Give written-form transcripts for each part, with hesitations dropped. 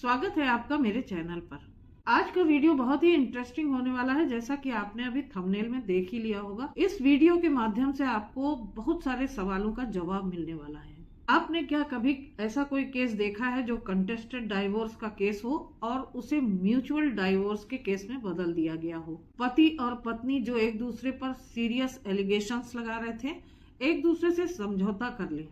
स्वागत है आपका मेरे चैनल पर। आज का वीडियो बहुत ही इंटरेस्टिंग होने वाला है, जैसा कि आपने अभी थंबनेल में देख ही लिया होगा। इस वीडियो के माध्यम से आपको बहुत सारे सवालों का जवाब मिलने वाला है। आपने क्या कभी ऐसा कोई केस देखा है जो कंटेस्टेड डाइवोर्स का केस हो और उसे म्यूचुअल डाइवोर्स के केस में बदल दिया गया हो? पति और पत्नी जो एक दूसरे पर सीरियस एलिगेशंस लगा रहे थे, एक दूसरे से समझौता कर लें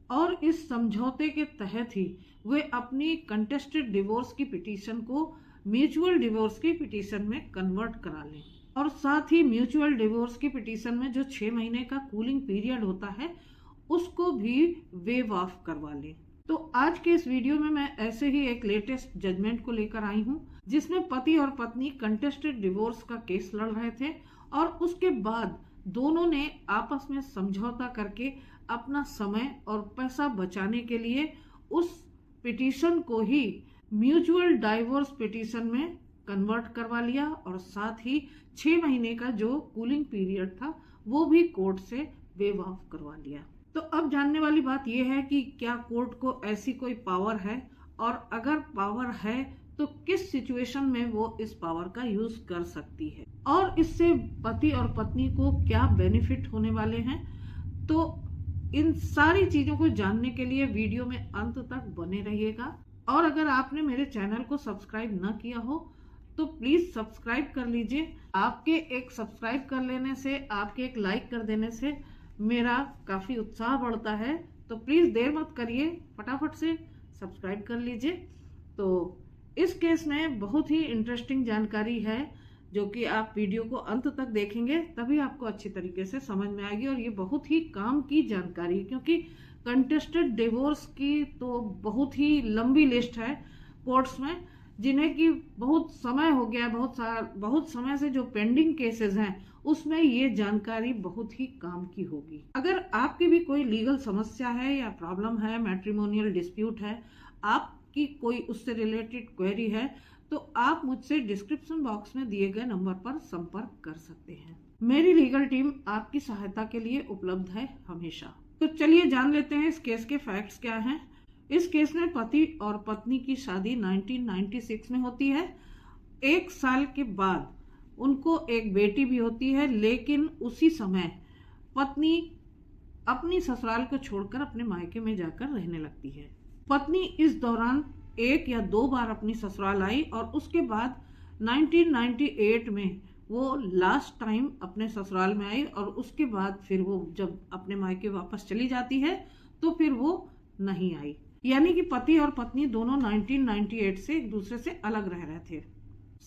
और इस समझौते के तहत ही वे अपनी कंटेस्टेड डिवोर्स की पिटीशन को म्यूचुअल डिवोर्स की पिटीशन में कन्वर्ट करा लें और साथ ही म्यूचुअल डिवोर्स की पिटीशन में जो 6 महीने का कूलिंग पीरियड होता है उसको भी वेव ऑफ करवा लें। तो आज के इस वीडियो में मैं ऐसे ही एक लेटेस्ट जजमेंट को लेकर आई हूँ, जिसमें पति और पत्नी कंटेस्टेड डिवोर्स का केस लड़ रहे थे और उसके बाद दोनों ने आपस में समझौता करके अपना समय और पैसा बचाने के लिए उस पिटीशन को ही म्यूचुअल डाइवोर्स पिटीशन में कन्वर्ट करवा लिया और साथ ही 6 महीने का जो कूलिंग पीरियड था वो भी कोर्ट से वेव ऑफ करवा लिया। तो अब जानने वाली बात यह है कि क्या कोर्ट को ऐसी कोई पावर है और अगर पावर है तो किस सिचुएशन में वो इस पावर का यूज कर सकती है और इससे पति और पत्नी को क्या बेनिफिट होने वाले हैं। तो इन सारी चीजों को जानने के लिए वीडियो में अंत तक बने रहिएगा और अगर आपने मेरे चैनल को सब्सक्राइब न किया हो तो प्लीज सब्सक्राइब कर लीजिए। आपके एक सब्सक्राइब कर लेने से, आपके एक लाइक कर देने से मेरा काफी उत्साह बढ़ता है। तो प्लीज देर मत करिए, फटाफट से सब्सक्राइब कर लीजिए। तो इस केस में बहुत ही इंटरेस्टिंग जानकारी है जो कि आप वीडियो को अंत तक देखेंगे तभी आपको अच्छी तरीके से समझ में आएगी और ये बहुत ही काम की जानकारी है, क्योंकि कंटेस्टेड डिवोर्स की तो बहुत ही लंबी लिस्ट है कोर्ट्स में, जिन्हें की बहुत समय हो गया, बहुत समय से जो पेंडिंग केसेस हैं उसमें ये जानकारी बहुत ही काम की होगी। अगर आपकी भी कोई लीगल समस्या है या प्रॉब्लम है, मैट्रिमोनियल डिस्प्यूट है, आपकी कोई उससे रिलेटेड क्वेरी है, तो आप मुझसे डिस्क्रिप्शन बॉक्स में दिए गए नंबर पर संपर्क कर सकते हैं। मेरी लीगल टीम आपकी सहायता के लिए उपलब्ध है हमेशा। तो चलिए जान लेते हैं इस केस के फैक्ट्स क्या हैं। इस केस में पति और पत्नी की शादी 1996 में होती है। 1 साल के बाद उनको एक बेटी भी होती है, लेकिन उसी समय पत्नी अपनी ससुराल को छोड़कर अपने मायके में जाकर रहने लगती है। पत्नी इस दौरान 1 या 2 बार अपनी ससुराल आई और उसके बाद 1998 में वो लास्ट टाइम अपने ससुराल में आई और उसके बाद फिर वो जब अपने मायके वापस चली जाती है तो फिर वो नहीं आई। यानी कि पति और पत्नी दोनों 1998 से एक दूसरे से अलग रह रहे थे।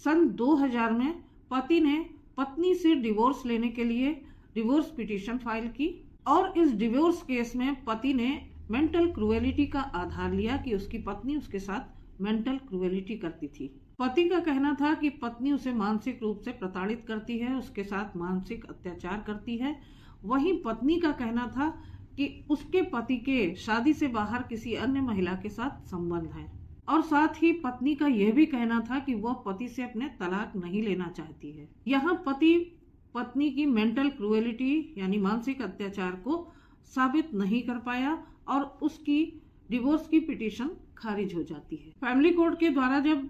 सन 2000 में पति ने पत्नी से डिवोर्स लेने के लिए डिवोर्स पिटीशन फाइल की और इस डिवोर्स केस में पति ने मेंटल क्रूएलिटी का आधार लिया कि उसकी पत्नी उसके साथ मेंटल क्रूएलिटी करती थी। पति का कहना था कि पत्नी उसे मानसिक रूप से प्रताड़ित करती है, उसके साथ मानसिक अत्याचार करती है। वहीं पत्नी का कहना था कि उसके पति के शादी से बाहर किसी अन्य महिला के साथ संबंध है और साथ ही पत्नी का यह भी कहना था कि वह पति से अपने तलाक नहीं लेना चाहती है। यहाँ पति पत्नी की मेंटल क्रूएलिटी यानी मानसिक अत्याचार को साबित नहीं कर पाया और उसकी डिवोर्स की पिटीशन खारिज हो जाती है। फैमिली कोर्ट के द्वारा जब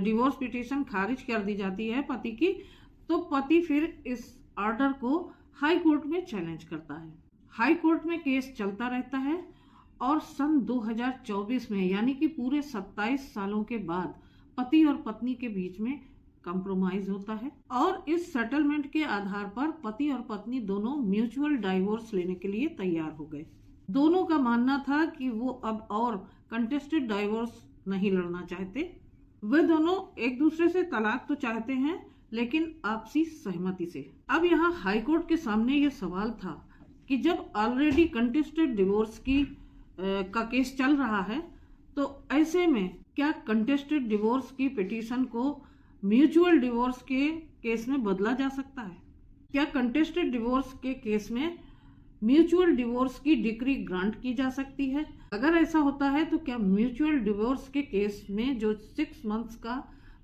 डिवोर्स पिटीशन खारिज कर दी जाती है पति की, तो पति फिर इस ऑर्डर को हाई कोर्ट में चैलेंज करता है। हाई कोर्ट में केस चलता रहता है और सन 2024 में यानी कि पूरे 27 सालों के बाद पति और पत्नी के बीच में कंप्रोमाइज होता है और इस सेटलमेंट के आधार पर पति और पत्नी दोनों म्यूचुअल डाइवोर्स लेने के लिए तैयार हो गए। दोनों का मानना था कि वो अब और कंटेस्टेड डाइवोर्स नहीं लड़ना चाहते। वे दोनों एक दूसरे से तलाक तो चाहते हैं, लेकिन आपसी सहमति से। अब यहाँ हाई कोर्ट के सामने ये सवाल था कि जब ऑलरेडी कंटेस्टेड डिवोर्स का केस चल रहा है तो ऐसे में क्या कंटेस्टेड डिवोर्स की पिटीशन को म्यूचुअल डिवोर्स के केस में बदला जा सकता है? क्या कंटेस्टेड डिवोर्स के केस में म्यूचुअल डिवोर्स की डिक्री ग्रांट की जा सकती है? अगर ऐसा होता है तो क्या म्यूचुअल डिवोर्स के केस में जो 6 मंथ्स का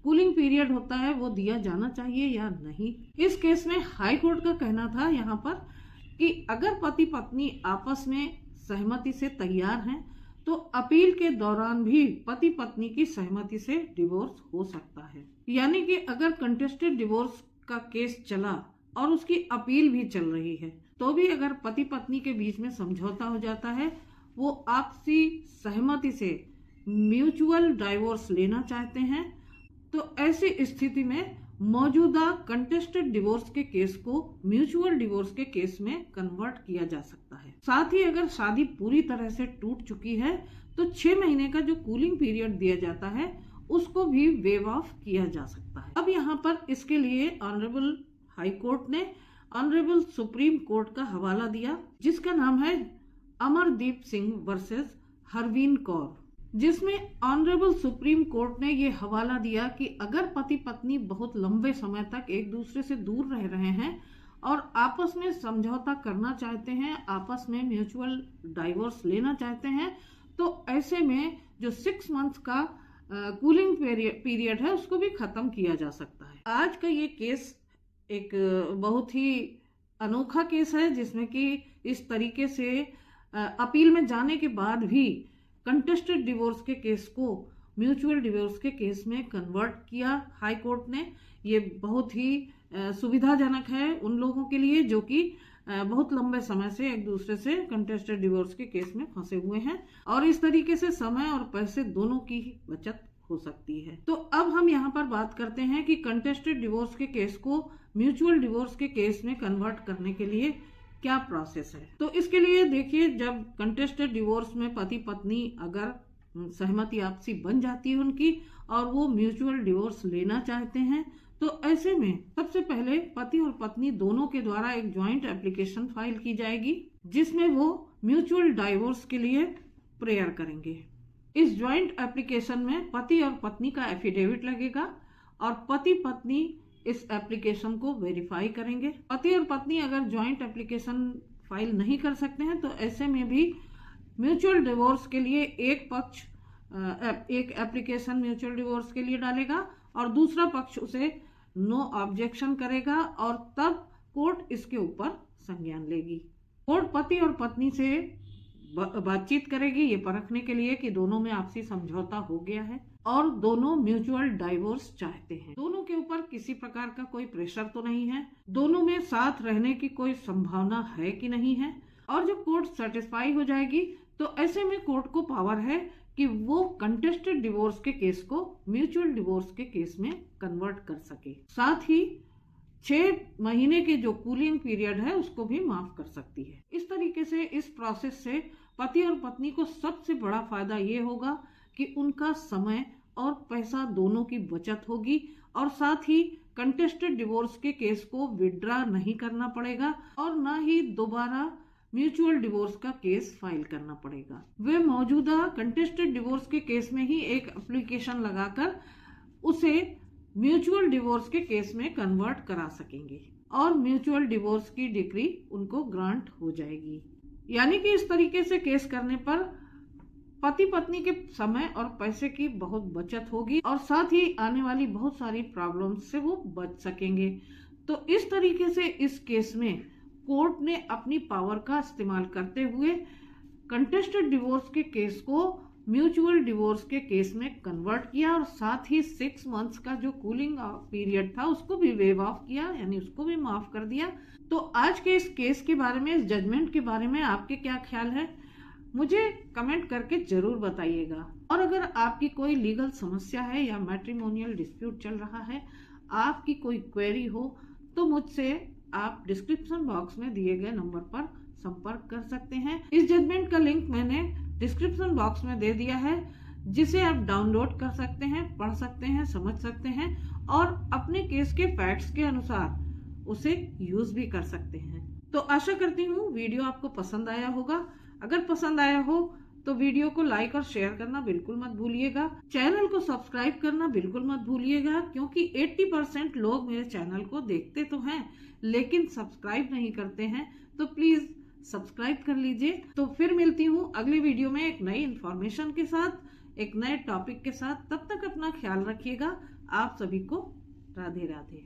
कूलिंग पीरियड होता है वो दिया जाना चाहिए या नहीं? इस केस में हाई कोर्ट का कहना था यहाँ पर कि अगर पति पत्नी आपस में सहमति से तैयार हैं तो अपील के दौरान भी पति पत्नी की सहमति से डिवोर्स हो सकता है। यानी कि अगर कंटेस्टेड डिवोर्स का केस चला और उसकी अपील भी चल रही है तो भी अगर पति पत्नी के बीच में समझौता हो जाता है, वो आपसी सहमति से म्यूचुअल डाइवोर्स लेना चाहते हैं, तो ऐसी स्थिति में मौजूदा कंटेस्टेड डिवोर्स के केस को म्यूचुअल डिवोर्स के केस में कन्वर्ट किया जा सकता है। साथ ही अगर शादी पूरी तरह से टूट चुकी है तो 6 महीने का जो कूलिंग पीरियड दिया जाता है उसको भी वेव ऑफ किया जा सकता है। अब यहाँ पर इसके लिए ऑनरेबल हाई कोर्ट ने ऑनरेबल सुप्रीम कोर्ट का हवाला दिया, जिसका नाम है अमरदीप सिंह वर्सेस हरवीन कौर, जिसमें ऑनरेबल सुप्रीम कोर्ट ने ये हवाला दिया कि अगर पति पत्नी बहुत लंबे समय तक एक दूसरे से दूर रह रहे हैं और आपस में समझौता करना चाहते हैं, आपस में म्यूचुअल डाइवोर्स लेना चाहते हैं, तो ऐसे में जो 6 मंथ्स का कूलिंग पीरियड है उसको भी खत्म किया जा सकता है। आज का ये केस एक बहुत ही अनोखा केस है, जिसमें कि इस तरीके से अपील में जाने के बाद भी कंटेस्टेड डिवोर्स के केस को म्यूचुअल डिवोर्स के केस में कन्वर्ट किया हाई कोर्ट ने। ये बहुत ही सुविधाजनक है उन लोगों के लिए जो कि बहुत लंबे समय से एक दूसरे से कंटेस्टेड डिवोर्स के केस में फंसे हुए हैं, और इस तरीके से समय और पैसे दोनों की ही बचत हो सकती है। तो अब हम यहाँ पर बात करते हैं कि कंटेस्टेड डिवोर्स के केस को म्यूचुअल डिवोर्स के केस में कन्वर्ट करने के लिए क्या प्रोसेस है। तो इसके लिए देखिए, जब कंटेस्टेड डिवोर्स में पति पत्नी अगर सहमति आपसी बन जाती है उनकी और वो म्यूचुअल डिवोर्स लेना चाहते हैं, तो ऐसे में सबसे पहले पति और पत्नी दोनों के द्वारा एक ज्वाइंट एप्लीकेशन फाइल की जाएगी, जिसमें वो म्यूचुअल डाइवोर्स के लिए प्रेयर करेंगे। इस ज्वाइंट एप्लीकेशन में पति और पत्नी का एफिडेविट लगेगा और पति पत्नी इस एप्लीकेशन को वेरीफाई करेंगे। पति और पत्नी अगर ज्वाइंट एप्लीकेशन फाइल नहीं कर सकते हैं तो ऐसे में भी म्यूचुअल डिवोर्स के लिए एक पक्ष एक एप्लीकेशन म्यूचुअल डिवोर्स के लिए डालेगा और दूसरा पक्ष उसे नो ऑब्जेक्शन करेगा, और तब कोर्ट इसके ऊपर संज्ञान लेगी। कोर्ट पति और पत्नी से बातचीत करेगी ये परखने के लिए कि दोनों में आपसी समझौता हो गया है और दोनों म्यूचुअल डाइवोर्स चाहते हैं। दोनों के ऊपर किसी प्रकार का कोई प्रेशर तो नहीं है, दोनों में साथ रहने की कोई संभावना है कि नहीं है। और जब कोर्ट सेटिस्फाई हो जाएगी तो ऐसे में कोर्ट को पावर है कि वो कंटेस्टेड डिवोर्स के केस को म्यूचुअल डिवोर्स के केस में कन्वर्ट कर सके। साथ ही 6 महीने के जो कूलिंग पीरियड है उसको भी माफ कर सकती है। इस तरीके से इस प्रोसेस से पति और पत्नी को सबसे बड़ा फायदा ये होगा कि उनका समय और पैसा दोनों की बचत होगी, और साथ ही कंटेस्टेड डिवोर्स के केस को विड्रा नहीं करना पड़ेगा और ना ही दोबारा म्यूचुअल डिवोर्स का केस फाइल करना पड़ेगा। वे मौजूदा कंटेस्टेड डिवोर्स के केस में ही एक एप्लीकेशन लगाकर उसे म्यूचुअल डिवोर्स के केस में कन्वर्ट करा सकेंगे और म्यूचुअल डिवोर्स की डिक्री उनको ग्रांट हो जाएगी। यानी कि इस तरीके से केस करने पर पति पत्नी के समय और पैसे की बहुत बचत होगी और साथ ही आने वाली बहुत सारी प्रॉब्लम्स से वो बच सकेंगे। तो इस तरीके से इस केस में कोर्ट ने अपनी पावर का इस्तेमाल करते हुए कंटेस्टेड डिवोर्स के केस को म्यूचुअल डिवोर्स के केस में कन्वर्ट किया और साथ ही 6 मंथ्स का जो कूलिंग पीरियड था उसको भी वेव ऑफ किया, यानी उसको भी माफ कर दिया। तो आज के इस केस के बारे में, इस जजमेंट के बारे में आपके क्या ख्याल है, मुझे कमेंट करके जरूर बताइएगा। और अगर आपकी कोई लीगल समस्या है या मैट्रिमोनियल डिस्प्यूट चल रहा है, आपकी कोई क्वेरी हो, तो मुझसे आप डिस्क्रिप्शन बॉक्स में दिए गए नंबर पर संपर्क कर सकते हैं। इस जजमेंट का लिंक मैंने डिस्क्रिप्शन बॉक्स में दे दिया है, जिसे आप डाउनलोड कर सकते हैं, पढ़ सकते हैं, समझ सकते हैं और अपने केस के फैक्ट्स के अनुसार उसे यूज भी कर सकते हैं। तो आशा करती हूँ वीडियो आपको पसंद आया होगा। अगर पसंद आया हो तो वीडियो को लाइक और शेयर करना बिल्कुल मत भूलिएगा। चैनल को सब्सक्राइब करना बिल्कुल मत भूलिएगा, क्योंकि 80% लोग मेरे चैनल को देखते तो हैं लेकिन सब्सक्राइब नहीं करते हैं, तो प्लीज सब्सक्राइब कर लीजिए। तो फिर मिलती हूँ अगली वीडियो में एक नई इन्फॉर्मेशन के साथ, एक नए टॉपिक के साथ। तब तक अपना ख्याल रखिएगा। आप सभी को राधे राधे।